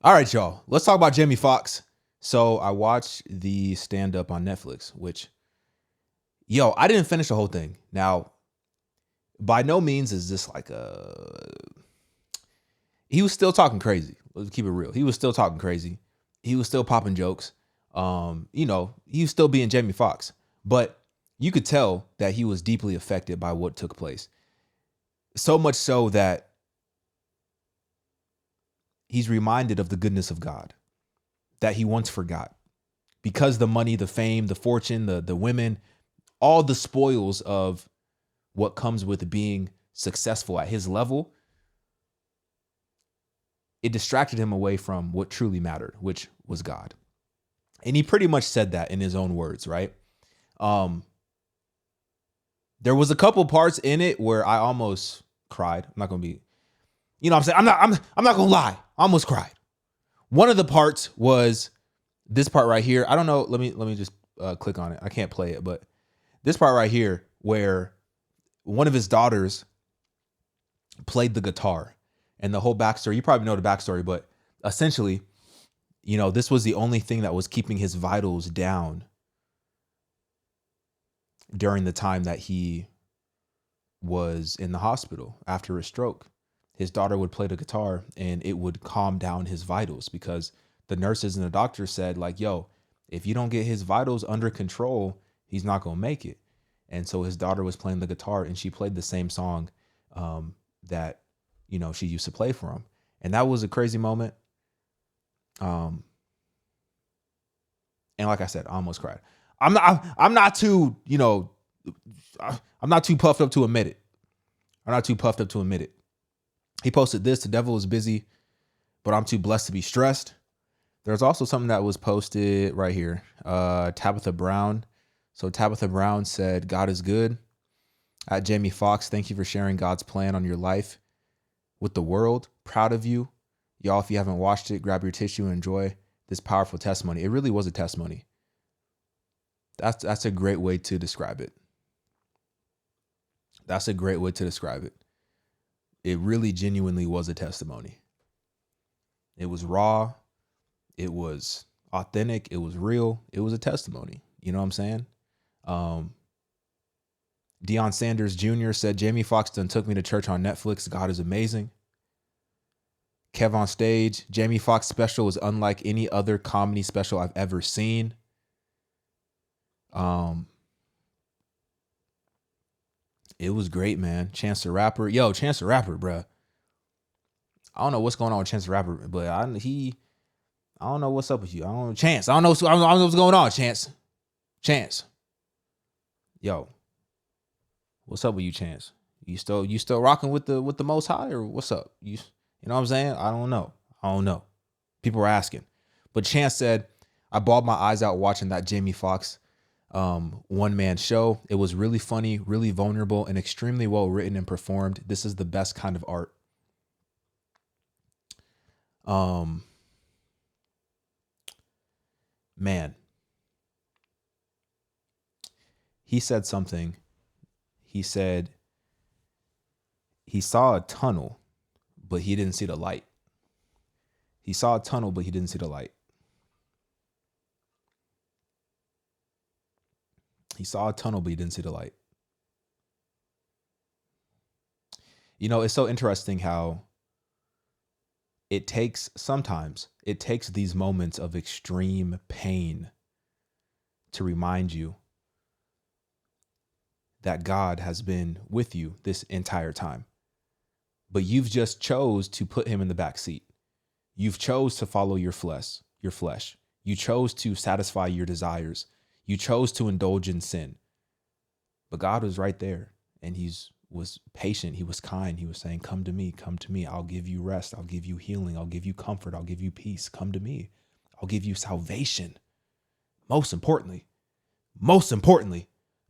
All right, y'all. Let's talk about Jamie Foxx. So I watched the stand up on Netflix, which, I didn't finish the whole thing. Now, by no means is this like a. He was still talking crazy. Let's keep it real. He was still talking crazy. He was still popping jokes. He was still being Jamie Foxx, but you could tell that he was deeply affected by what took place. So much so that he's reminded of the goodness of God that he once forgot. Because the money, the fame, the fortune, the women, all the spoils of what comes with being successful at his level, it distracted him away from what truly mattered, which was God. And he pretty much said that in his own words, right? There was a couple parts in it where I almost cried. I'm not gonna be, what I'm saying, I'm not gonna lie. I almost cried. One of the parts was this part right here. I don't know. Let me just click on it. I can't play it, but this part right here where one of his daughters played the guitar, and the whole backstory. You probably know the backstory, but essentially, this was the only thing that was keeping his vitals down during the time that he was in the hospital after a stroke. His daughter would play the guitar and it would calm down his vitals, because the nurses and the doctors said, like, yo, if you don't get his vitals under control, he's not going to make it. And so his daughter was playing the guitar and she played the same song that, she used to play for him. And that was a crazy moment. And like I said, I almost cried. I'm not too puffed up to admit it. I'm not too puffed up to admit it. He posted this: the devil is busy, but I'm too blessed to be stressed. There's also something that was posted right here. Tabitha Brown. So Tabitha Brown said, God is good. At Jamie Foxx, thank you for sharing God's plan on your life with the world. Proud of you. Y'all, if you haven't watched it, grab your tissue and enjoy this powerful testimony. It really was a testimony. That's a great way to describe it. That's a great way to describe it. It really genuinely was a testimony. It was raw. It was authentic. It was real. It was a testimony. You know what I'm saying? Deion Sanders Jr. said, Jamie Foxx done took me to church on Netflix. God is amazing. Kev on stage. Jamie Foxx special was unlike any other comedy special I've ever seen. It was great, man. Chance the Rapper. Yo, Chance the Rapper, bruh. I don't know what's going on with Chance the Rapper, but I don't know what's up with you. I don't know. Chance. I don't know what's going on, Chance. Chance. Yo. What's up with you, Chance? You still rocking with the Most High, or what's up? You know what I'm saying? I don't know. People were asking. But Chance said, I bawled my eyes out watching that Jamie Foxx one-man show. It was really funny, really vulnerable, and extremely well written and performed. This is the best kind of art. Man. He said something. He said he saw a tunnel, but he didn't see the light. He saw a tunnel, but he didn't see the light. He saw a tunnel, but he didn't see the light. It's so interesting how sometimes it takes these moments of extreme pain to remind you that God has been with you this entire time. But you've just chose to put him in the back seat. You've chose to follow your flesh. You chose to satisfy your desires. You chose to indulge in sin. But God was right there, and he was patient. He was kind. He was saying, come to me. I'll give you rest. I'll give you healing. I'll give you comfort. I'll give you peace. Come to me. I'll give you salvation. Most importantly,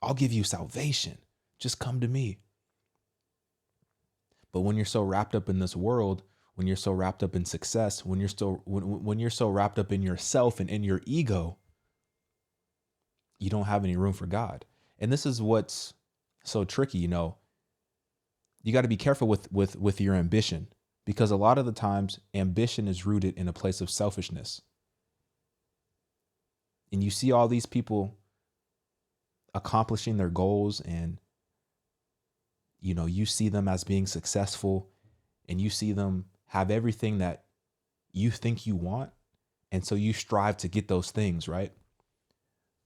I'll give you salvation. Just come to me. But when you're so wrapped up in this world, when you're so wrapped up in success, when you're so wrapped up in yourself and in your ego, you don't have any room for God. And this is what's so tricky, You got to be careful with your ambition. Because a lot of the times ambition is rooted in a place of selfishness. And you see all these people accomplishing their goals, and you see them as being successful, and you see them have everything that you think you want. And so you strive to get those things, right?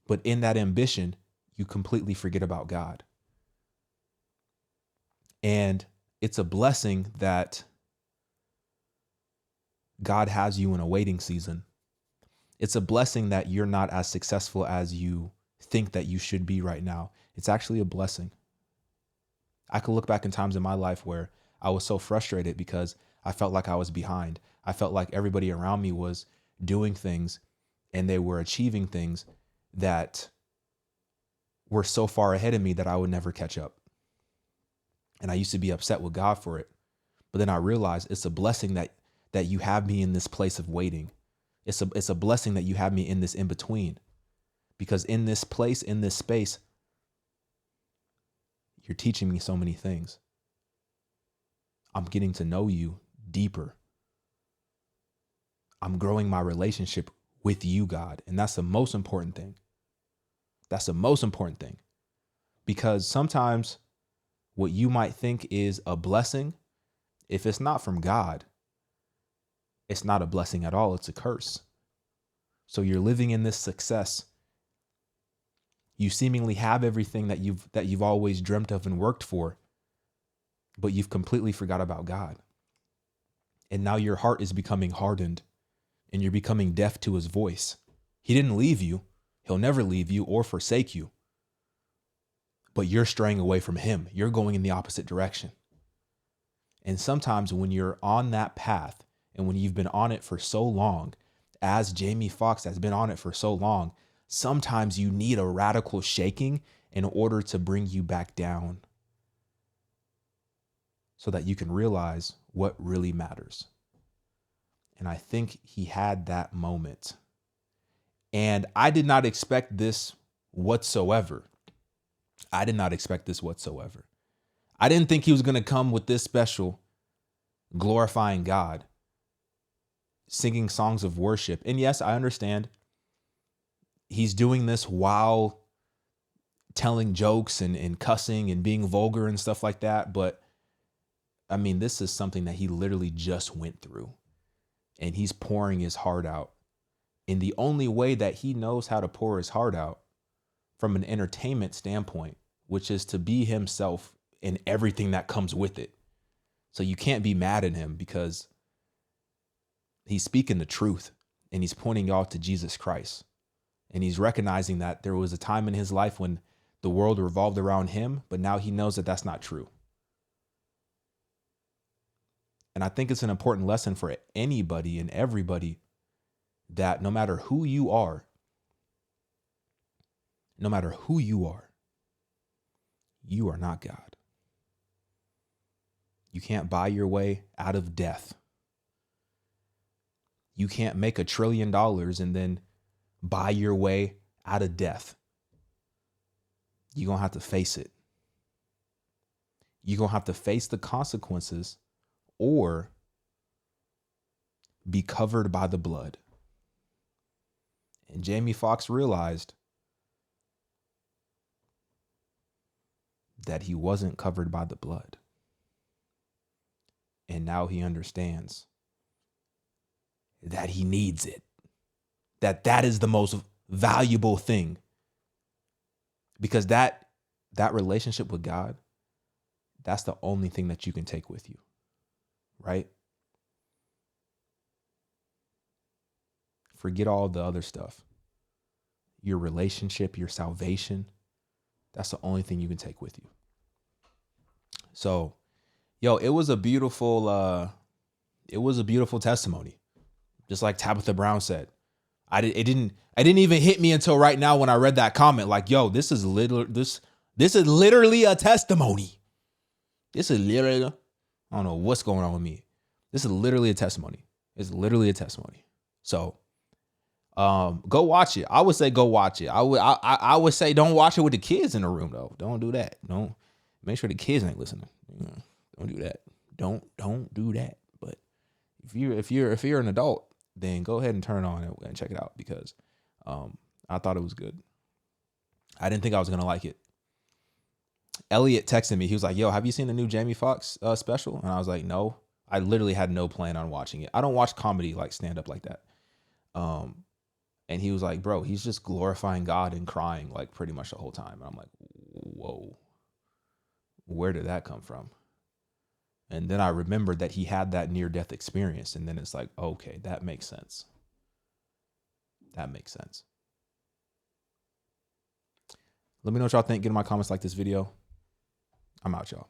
But in that ambition, you completely forget about God. And it's a blessing that God has you in a waiting season. It's a blessing that you're not as successful as you think that you should be right now. It's actually a blessing. I could look back in times in my life where I was so frustrated because I felt like I was behind. I felt like everybody around me was doing things and they were achieving things that were so far ahead of me that I would never catch up. And I used to be upset with God for it. But then I realized it's a blessing that you have me in this place of waiting. It's a blessing that you have me in this in between. Because in this place, in this space, you're teaching me so many things. I'm getting to know you deeper. I'm growing my relationship with you, God. And that's the most important thing. That's the most important thing. Because sometimes what you might think is a blessing, if it's not from God, it's not a blessing at all. It's a curse. So you're living in this success. You seemingly have everything that you've always dreamt of and worked for, but you've completely forgot about God. And now your heart is becoming hardened and you're becoming deaf to his voice. He didn't leave you. He'll never leave you or forsake you. But you're straying away from him. You're going in the opposite direction. And sometimes when you're on that path and when you've been on it for so long, as Jamie Foxx has been on it for so long, sometimes you need a radical shaking in order to bring you back down so that you can realize what really matters. And I think he had that moment. And I did not expect this whatsoever. I did not expect this whatsoever. I didn't think he was going to come with this special, glorifying God, singing songs of worship. And yes, I understand he's doing this while telling jokes and cussing and being vulgar and stuff like that. But I mean, this is something that he literally just went through, and he's pouring his heart out in the only way that he knows how to pour his heart out, from an entertainment standpoint, which is to be himself in everything that comes with it. So you can't be mad at him because he's speaking the truth and he's pointing y'all to Jesus Christ. And he's recognizing that there was a time in his life when the world revolved around him, but now he knows that that's not true. And I think it's an important lesson for anybody and everybody that no matter who you are, you are not God. You can't buy your way out of death. You can't make $1 trillion and then buy your way out of death. You're going to have to face it. You're going to have to face the consequences or be covered by the blood. And Jamie Foxx realized that he wasn't covered by the blood. And now he understands that he needs it. That is the most valuable thing. Because that relationship with God, that's the only thing that you can take with you. Right? Forget all the other stuff. Your relationship, your salvation, that's the only thing you can take with you. So, it was a beautiful testimony. Just like Tabitha Brown said. It didn't even hit me until right now when I read that comment. Like, this is literally a testimony. This is literally, I don't know what's going on with me. This is literally a testimony. It's literally a testimony. So, go watch it. I would say go watch it. I would say don't watch it with the kids in the room though. Don't do that. Don't make sure the kids ain't listening. Don't do that. Don't do that. But if you're an adult, then go ahead and turn it on and check it out, because I thought it was good. I didn't think I was gonna like it. Elliot texted me. He was like, "Yo, have you seen the new Jamie Foxx special?" And I was like, "No." I literally had no plan on watching it. I don't watch comedy like stand up like that. And he was like, "Bro, he's just glorifying God and crying like pretty much the whole time." And I'm like, "Whoa, where did that come from?" And then I remembered that he had that near death experience. And then it's like, okay, that makes sense. That makes sense. Let me know what y'all think. Get in my comments, like this video. I'm out, y'all.